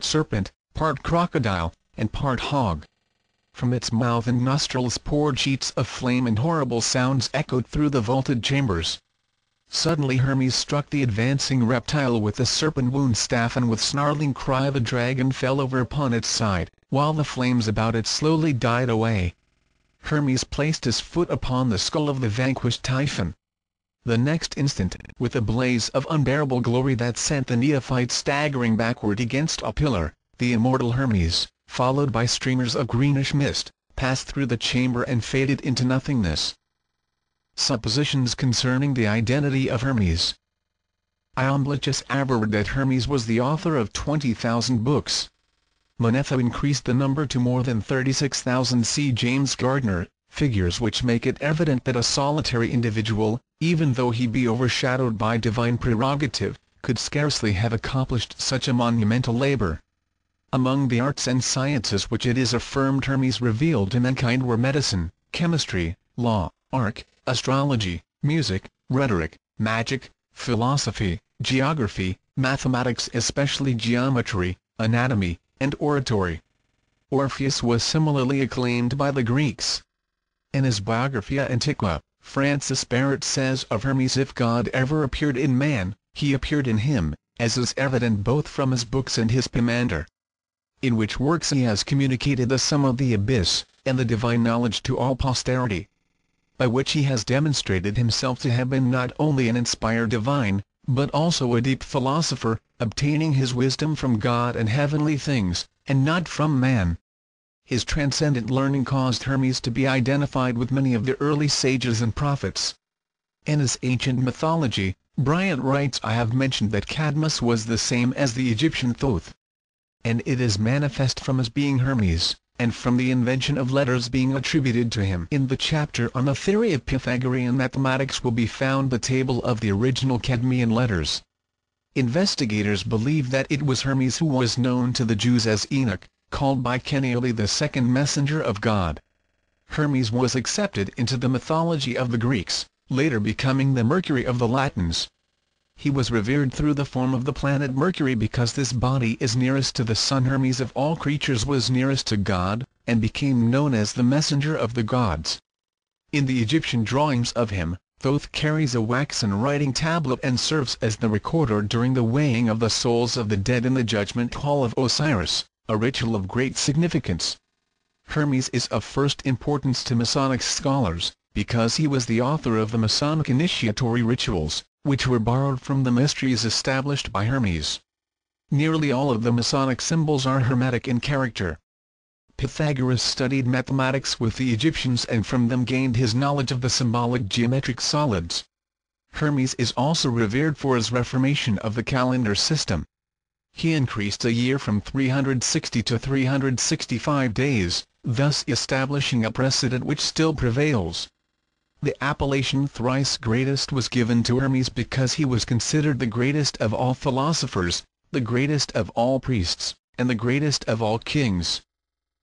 serpent, part crocodile, and part hog. From its mouth and nostrils poured sheets of flame, and horrible sounds echoed through the vaulted chambers. Suddenly Hermes struck the advancing reptile with the serpent wound staff, and with snarling cry the dragon fell over upon its side, while the flames about it slowly died away. Hermes placed his foot upon the skull of the vanquished Typhon. The next instant, with a blaze of unbearable glory that sent the neophyte staggering backward against a pillar, the immortal Hermes, followed by streamers of greenish mist, passed through the chamber and faded into nothingness. Suppositions concerning the identity of Hermes. Iamblichus averred that Hermes was the author of 20,000 books. Manetho increased the number to more than 36,000. See James Gardner, figures which make it evident that a solitary individual, even though he be overshadowed by divine prerogative, could scarcely have accomplished such a monumental labor. Among the arts and sciences which it is affirmed Hermes revealed to mankind were medicine, chemistry, law, art, astrology, music, rhetoric, magic, philosophy, geography, mathematics, especially geometry, anatomy, and oratory. Orpheus was similarly acclaimed by the Greeks. In his Biographia Antiqua, Francis Barrett says of Hermes, if God ever appeared in man, he appeared in him, as is evident both from his books and his Poemander, in which works he has communicated the sum of the abyss, and the divine knowledge to all posterity, by which he has demonstrated himself to have been not only an inspired divine, but also a deep philosopher, obtaining his wisdom from God and heavenly things, and not from man. His transcendent learning caused Hermes to be identified with many of the early sages and prophets. In his ancient mythology, Bryant writes, I have mentioned that Cadmus was the same as the Egyptian Thoth, and it is manifest from his being Hermes, and from the invention of letters being attributed to him. In the chapter on the theory of Pythagorean mathematics will be found the table of the original Cadmean letters. Investigators believe that it was Hermes who was known to the Jews as Enoch, called by Kenneally the second messenger of God. Hermes was accepted into the mythology of the Greeks, later becoming the Mercury of the Latins. He was revered through the form of the planet Mercury because this body is nearest to the sun. Hermes of all creatures was nearest to God, and became known as the messenger of the gods. In the Egyptian drawings of him, Thoth carries a waxen writing tablet and serves as the recorder during the weighing of the souls of the dead in the judgment hall of Osiris, a ritual of great significance. Hermes is of first importance to Masonic scholars, because he was the author of the Masonic initiatory rituals, which were borrowed from the mysteries established by Hermes. Nearly all of the Masonic symbols are Hermetic in character. Pythagoras studied mathematics with the Egyptians and from them gained his knowledge of the symbolic geometric solids. Hermes is also revered for his reformation of the calendar system. He increased a year from 360 to 365 days, thus establishing a precedent which still prevails. The appellation thrice greatest was given to Hermes because he was considered the greatest of all philosophers, the greatest of all priests, and the greatest of all kings.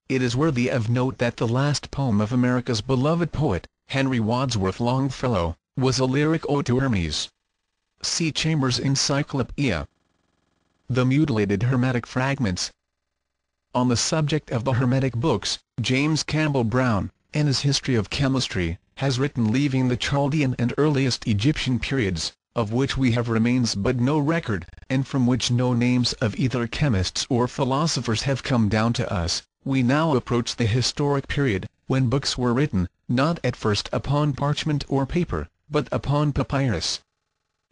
It is worthy of note that the last poem of America's beloved poet, Henry Wadsworth Longfellow, was a lyric ode to Hermes. See Chambers' Encyclopedia. The mutilated Hermetic fragments. On the subject of the Hermetic books, James Campbell Brown, in his History of Chemistry, has written leaving the Chaldean and earliest Egyptian periods, of which we have remains but no record, and from which no names of either chemists or philosophers have come down to us, we now approach the historic period, when books were written, not at first upon parchment or paper, but upon papyrus.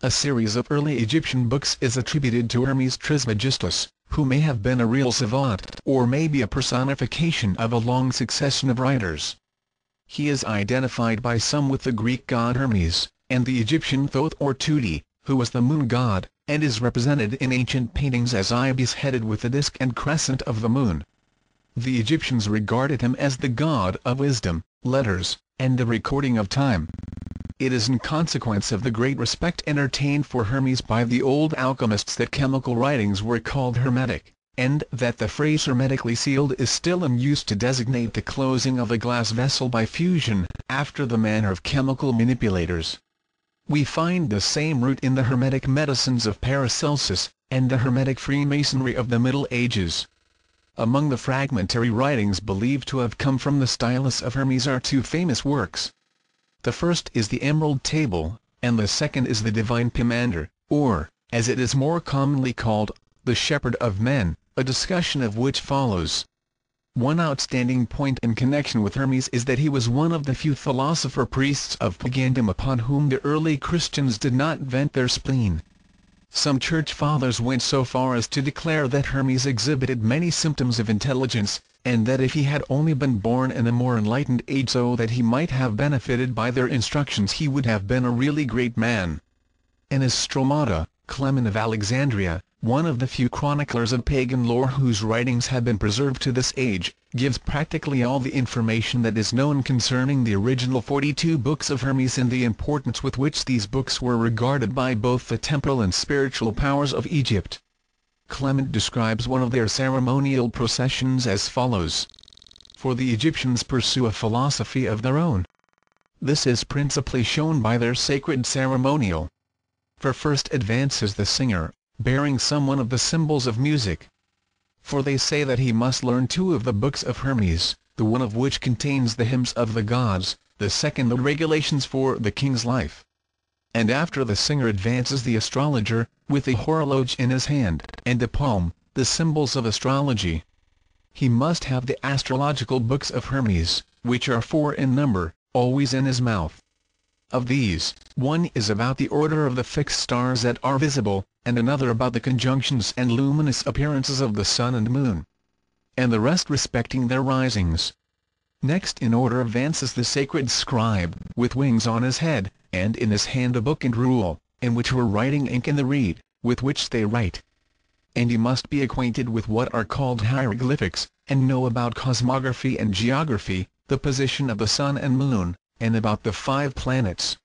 A series of early Egyptian books is attributed to Hermes Trismegistus, who may have been a real savant, or may be a personification of a long succession of writers. He is identified by some with the Greek god Hermes, and the Egyptian Thoth or Tuti, who was the moon god, and is represented in ancient paintings as ibis headed with the disk and crescent of the moon. The Egyptians regarded him as the god of wisdom, letters, and the recording of time. It is in consequence of the great respect entertained for Hermes by the old alchemists that chemical writings were called hermetic, and that the phrase hermetically sealed is still in use to designate the closing of a glass vessel by fusion, after the manner of chemical manipulators. We find the same root in the hermetic medicines of Paracelsus, and the Hermetic Freemasonry of the Middle Ages. Among the fragmentary writings believed to have come from the stylus of Hermes are two famous works. The first is the Emerald Table, and the second is the Divine Pomander, or, as it is more commonly called, the Shepherd of Men, a discussion of which follows. One outstanding point in connection with Hermes is that he was one of the few philosopher-priests of pagandom upon whom the early Christians did not vent their spleen. Some church fathers went so far as to declare that Hermes exhibited many symptoms of intelligence, and that if he had only been born in a more enlightened age so that he might have benefited by their instructions he would have been a really great man. In his Stromata, Clement of Alexandria, one of the few chroniclers of pagan lore whose writings have been preserved to this age, gives practically all the information that is known concerning the original 42 books of Hermes and the importance with which these books were regarded by both the temporal and spiritual powers of Egypt. Clement describes one of their ceremonial processions as follows. For the Egyptians pursue a philosophy of their own. This is principally shown by their sacred ceremonial. For first advances the singer, bearing some one of the symbols of music. For they say that he must learn 2 of the books of Hermes, the one of which contains the hymns of the gods, the second the regulations for the king's life. And after the singer advances the astrologer, with a horologe in his hand, and a palm, the symbols of astrology. He must have the astrological books of Hermes, which are 4 in number, always in his mouth. Of these, one is about the order of the fixed stars that are visible, and another about the conjunctions and luminous appearances of the sun and moon, and the rest respecting their risings. Next in order advances the sacred scribe, with wings on his head, and in his hand a book and rule, in which were writing ink in the reed, with which they write. And he must be acquainted with what are called hieroglyphics, and know about cosmography and geography, the position of the sun and moon, and about the 5 planets.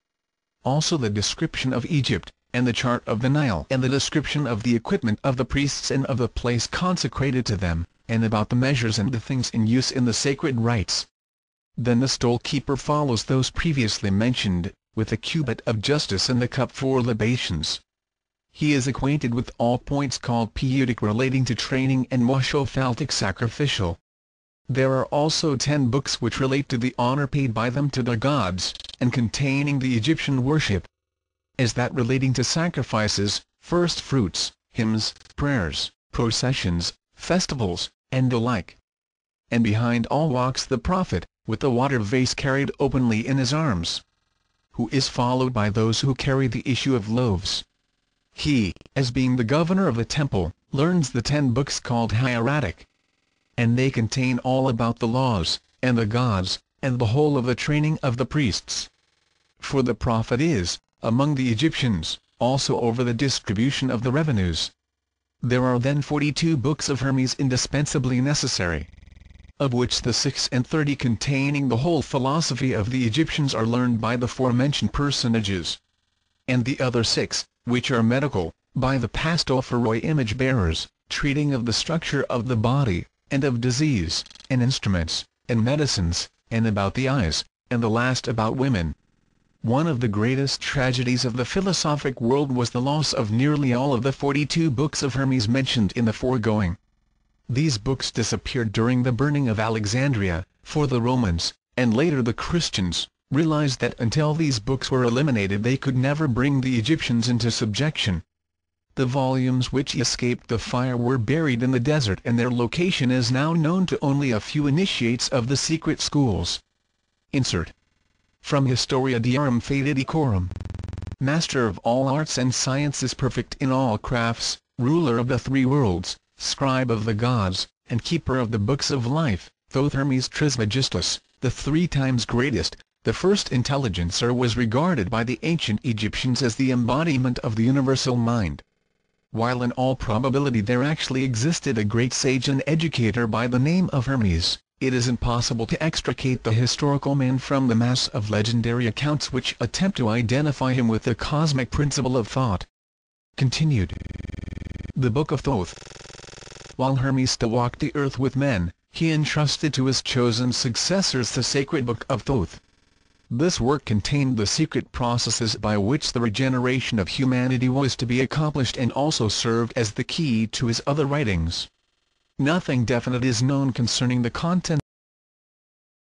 Also the description of Egypt, and the chart of the Nile, and the description of the equipment of the priests and of the place consecrated to them, and about the measures and the things in use in the sacred rites. Then the stole-keeper follows those previously mentioned, with the cubit of justice and the cup for libations. He is acquainted with all points called peutic relating to training and moshophaltic sacrificial. There are also 10 books which relate to the honor paid by them to their gods, and containing the Egyptian worship, as that relating to sacrifices, first fruits, hymns, prayers, processions, festivals, and the like. And behind all walks the prophet, with the water vase carried openly in his arms, who is followed by those who carry the issue of loaves. He, as being the governor of the temple, learns the 10 books called hieratic, and they contain all about the laws, and the gods, and the whole of the training of the priests. For the prophet is, among the Egyptians, also over the distribution of the revenues. There are then 42 books of Hermes indispensably necessary, of which the 36 containing the whole philosophy of the Egyptians are learned by the forementioned personages, and the other 6, which are medical, by the pastoroi image-bearers, treating of the structure of the body, and of disease, and instruments, and medicines, and about the eyes, and the last about women. One of the greatest tragedies of the philosophic world was the loss of nearly all of the 42 books of Hermes mentioned in the foregoing. These books disappeared during the burning of Alexandria, for the Romans, and later the Christians, realized that until these books were eliminated they could never bring the Egyptians into subjection. The volumes which escaped the fire were buried in the desert and their location is now known to only a few initiates of the secret schools. Insert. From Historia Diarum Fatidicorum. Master of all arts and sciences, perfect in all crafts, ruler of the 3 worlds, scribe of the gods, and keeper of the books of life, though Hermes Trismegistus, the 3 times greatest, the first intelligencer, was regarded by the ancient Egyptians as the embodiment of the universal mind. While in all probability there actually existed a great sage and educator by the name of Hermes, it is impossible to extricate the historical man from the mass of legendary accounts which attempt to identify him with the cosmic principle of thought. Continued. The Book of Thoth. While Hermes still walked the earth with men, he entrusted to his chosen successors the sacred Book of Thoth. This work contained the secret processes by which the regeneration of humanity was to be accomplished and also served as the key to his other writings. Nothing definite is known concerning the contents